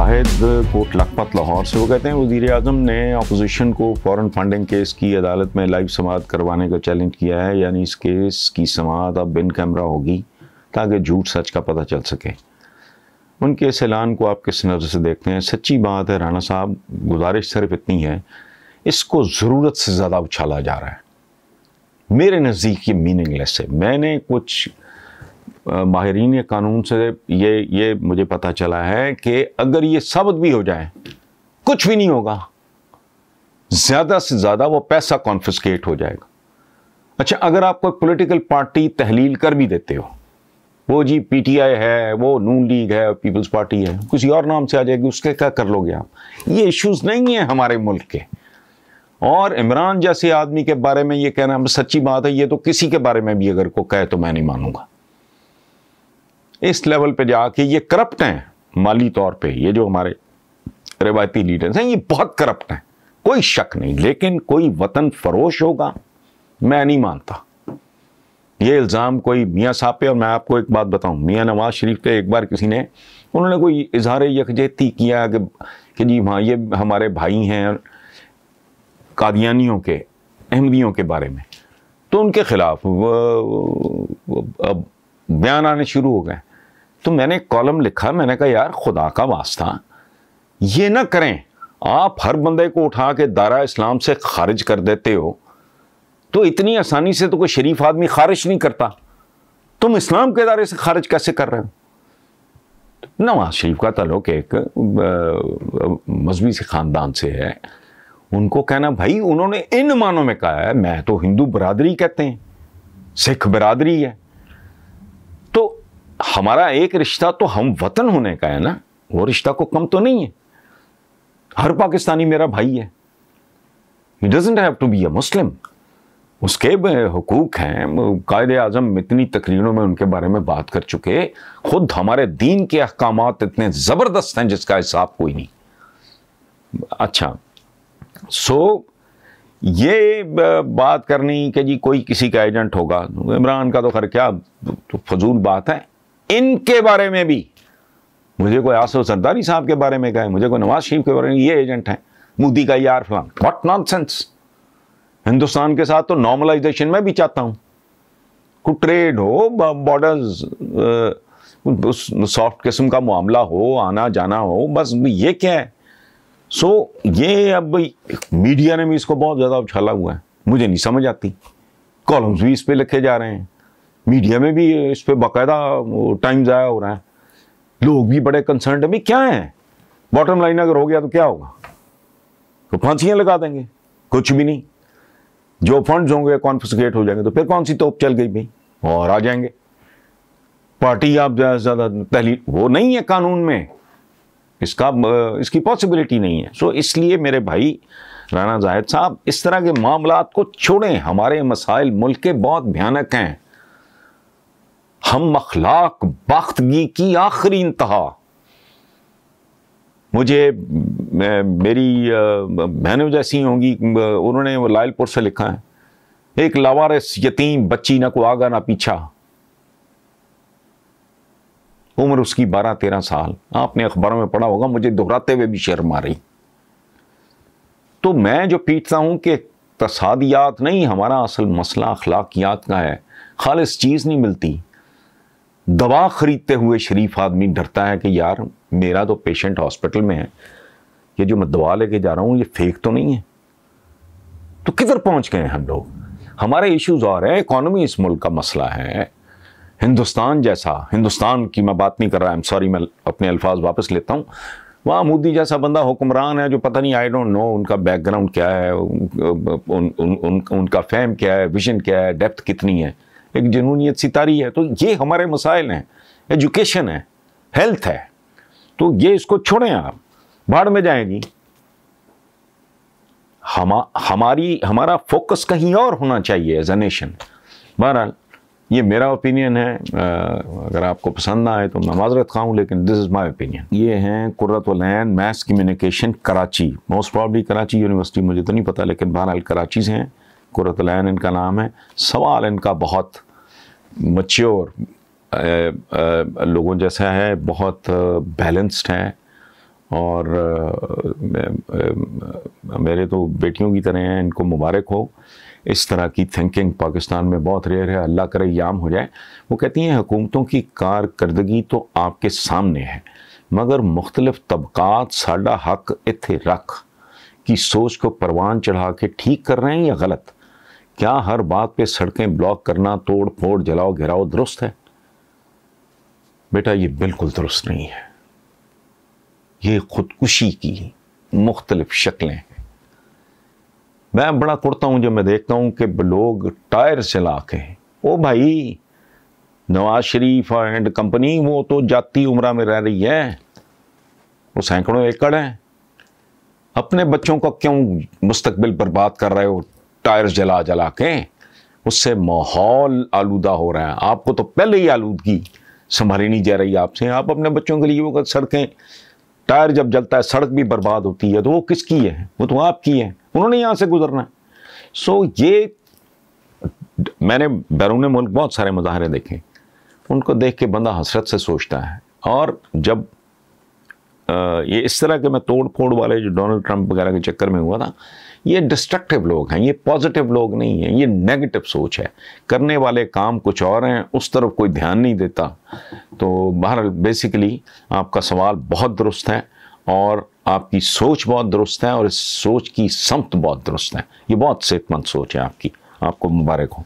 Zahid coat Lakhpat Lahore से, वो कहते हैं वज़ीर आज़म ने अपोजिशन को फ़ॉरेन फंडिंग केस की अदालत में लाइव समाअत करवाने का चैलेंज किया है, यानी इस केस की समाअत अब बिन कैमरा होगी ताकि झूठ सच का पता चल सके। उनके इस ऐलान को आप किस नज़र से देखते हैं? सच्ची बात है राना साहब, गुजारिश सिर्फ इतनी है, इसको ज़रूरत से ज़्यादा उछाला जा रहा है। मेरे नज़दीक ये मीनिंगलेस है। मैंने कुछ माहिरीन कानून से ये मुझे पता चला है कि अगर ये साबित भी हो जाए कुछ भी नहीं होगा, ज़्यादा से ज़्यादा वो पैसा कॉन्फिस्केट हो जाएगा। अच्छा, अगर आप कोई पॉलिटिकल पार्टी तहलील कर भी देते हो, वो जी पीटीआई है, वो नून लीग है, पीपल्स पार्टी है, किसी और नाम से आ जाएगी, उसके क्या कर लोगे आप? ये इश्यूज नहीं है हमारे मुल्क के। और इमरान जैसे आदमी के बारे में ये कहना सच्ची बात है, ये तो किसी के बारे में भी अगर को कहे तो मैं नहीं मानूंगा। इस लेवल पे जाके ये करप्ट हैं माली तौर पे, ये जो हमारे रिवायती लीडर्स हैं ये बहुत करप्ट हैं, कोई शक नहीं। लेकिन कोई वतन फरोश होगा, मैं नहीं मानता। ये इल्ज़ाम कोई मियाँ साहब पे, और मैं आपको एक बात बताऊं, मियाँ नवाज शरीफ पे एक बार किसी ने, उन्होंने कोई इजहार यकजहती किया कि जी हाँ ये हमारे भाई हैं कादियानियों के, अहमदियों के बारे में, तो उनके खिलाफ अब बयान आने शुरू हो गए। तो मैंने एक कॉलम लिखा, मैंने कहा यार खुदा का वास्ता ये ना करें, आप हर बंदे को उठा के दायरा इस्लाम से खारिज कर देते हो, तो इतनी आसानी से तो कोई शरीफ आदमी खारिज नहीं करता, तुम इस्लाम के दायरे से खारिज कैसे कर रहे हो? नवाज शरीफ का ताल्लुक एक मजहबी से ख़ानदान से है, उनको कहना भाई, उन्होंने इन मानों में कहा है, मैं तो हिंदू बरादरी कहते हैं, सिख बरादरी है, तो हमारा एक रिश्ता तो हम वतन होने का है ना, वो रिश्ता को कम तो नहीं है। हर पाकिस्तानी मेरा भाई है, he doesn't have to be a Muslim, उसके हुकूक हैं। कायदे आज़म इतनी तकरीरों में उनके बारे में बात कर चुके, खुद हमारे दीन के अहकामात इतने ज़बरदस्त हैं जिसका हिसाब कोई नहीं। अच्छा, ये बात करनी कि जी कोई किसी का एजेंट होगा, इमरान का तो खैर क्या, तो फजूल बात है। इनके बारे में भी मुझे कोई आसिफ जरदारी साहब के बारे में कहे, मुझे कोई नवाज शरीफ के बारे में, ये एजेंट है, मोदी का यार फलान, व्हाट नॉनसेंस। हिंदुस्तान के साथ तो नॉर्मलाइजेशन में भी चाहता हूँ, कोई ट्रेड हो, बॉर्डर्स सॉफ्ट किस्म का मामला हो, आना जाना हो, बस ये क्या है? ये अब मीडिया ने भी इसको बहुत ज़्यादा उछाला हुआ है, मुझे नहीं समझ आती। कॉलम्स भी इस पे लिखे जा रहे हैं, मीडिया में भी इस पे बाकायदा टाइम ज़ाया हो रहा है, लोग भी बड़े कंसर्न है। भाई क्या है, बॉटम लाइन अगर हो गया तो क्या होगा? तो फांसियाँ लगा देंगे, कुछ भी नहीं। जो फंड्स होंगे कॉन्फिस्केट हो जाएंगे, तो फिर कौन सी तोप चल गई भाई, और आ जाएंगे। पार्टी आप ज़्यादा तहलील, वो नहीं है कानून में, इसकी पॉसिबिलिटी नहीं है। इसलिए मेरे भाई राना जाहिद साहब, इस तरह के मामलात को छोड़ें। हमारे मसाइल मुल्क के बहुत भयानक हैं, हम अखलाक बाख्तगी की आखिरी इंतहा। मुझे मेरी बहनों जैसी होंगी, उन्होंने वो लायलपुर से लिखा है, एक लावारिस यतीम बच्ची ना को आगा ना पीछा, उम्र उसकी 12-13 साल। आपने अखबारों में पढ़ा होगा, मुझे दोहराते हुए भी शर्म आ रही। तो मैं जो पीटता हूं कि तसादियात नहीं, हमारा असल मसला अखलाकियात का है। खालिस चीज़ नहीं मिलती। दवा खरीदते हुए शरीफ आदमी डरता है कि यार मेरा तो पेशेंट हॉस्पिटल में है, ये जो मैं दवा लेके जा रहा हूँ ये फेक तो नहीं है। तो किधर पहुंच गए हम लोग? हमारे इश्यूज और हैं, इकॉनमी इस मुल्क का मसला है। हिंदुस्तान जैसा, हिंदुस्तान की मैं बात नहीं कर रहा, सॉरी, मैं अपने अल्फाज वापस लेता हूँ। वहाँ मोदी जैसा बंदा हुक्मरान है जो पता नहीं, आई डोंट नो उनका बैकग्राउंड क्या है, उनका फैम क्या है, विजन क्या है, डेप्थ कितनी है, एक जनूनियत सितारी है। तो ये हमारे मसाइल हैं, एजुकेशन है, हेल्थ है, तो ये इसको छोड़ें, आप भाड़ में जाएंगी। हमारा फोकस कहीं और होना चाहिए एज अ नेशन। बहरहाल ये मेरा ओपिनियन है, अगर आपको पसंद ना आए तो मैं माजरत खाऊं, लेकिन दिस इज़ माय ओपिनियन। ये हैं Qurratul Ain mass communication Karachi, most probably Karachi university, मुझे तो नहीं पता, लेकिन बहरहाल कराची से हैं। कुर्रतुल ऐन इनका नाम है। सवाल इनका बहुत मैच्योर लोगों जैसा है, बहुत बैलेंस्ड है, اور میرے تو بیٹیوں کی طرح ہیں، ان کو مبارک ہو. اس طرح کی تھنکنگ پاکستان میں بہت ریئر ہے، اللہ کرے یہ عام ہو جائے. وہ کہتی ہیں حکومتوں کی کارکردگی تو آپ کے سامنے ہے، مگر مختلف طبقات ساڈا حق اتھے رکھ کی سوچ کو پروان چڑھا کے ٹھیک کر رہے ہیں یا غلط؟ کیا ہر بات پہ سڑکیں بلاک کرنا، توڑ پھوڑ، جلاؤ گھراؤ درست ہے؟ بیٹا یہ بالکل درست نہیں ہے. یہ خودکشی کی مختلف شکلیں ہیں. میں بڑا کڑتا ہوں جب میں دیکھتا ہوں کہ لوگ ٹائر چلا کے، او بھائی نواز شریف اینڈ کمپنی وہ تو جاتی عمرہ میں رہ رہی ہے، وہ سینکڑوں ایکڑ ہیں، اپنے بچوں کا کیوں مستقبل برباد کر رہے ہو ٹائر جلا جلا کے؟ اس سے ماحول آلودہ ہو رہا ہے. آپ کو تو پہلے ہی آلودگی سنبھالی نہیں جا رہی آپ سے. آپ اپنے بچوں کے لیے وہ سڑکیں، ٹائر جب جلتا ہے سڑک بھی برباد ہوتی ہے، تو وہ کس کی ہے؟ وہ تو آپ کی ہے، انہوں نے یہاں سے گزرنا ہے. سو یہ میں نے بیرون ملک بہت سارے مظاہرے دیکھے، ان کو دیکھ کے بندہ حسرت سے سوچتا ہے. اور جب یہ اس طرح کے میں توڑ پھوڑ والے جو ڈونلڈ ٹرمپ وغیرہ کے چکر میں ہوا تھا، یہ ڈسٹرکٹیو لوگ ہیں، یہ پازیٹیو لوگ نہیں ہیں، یہ نیگیٹو سوچ ہے. کرنے والے کام کچھ اور ہیں، اس طرف کوئی دھیان نہیں دیتا. تو بہرحال بیسیکلی آپ کا سوال بہت درست ہے، اور آپ کی سوچ بہت درست ہے، اور اس سوچ کی سمت بہت درست ہے. یہ بہت صحت مند سوچ ہے آپ کی. آپ کو مبارک ہو.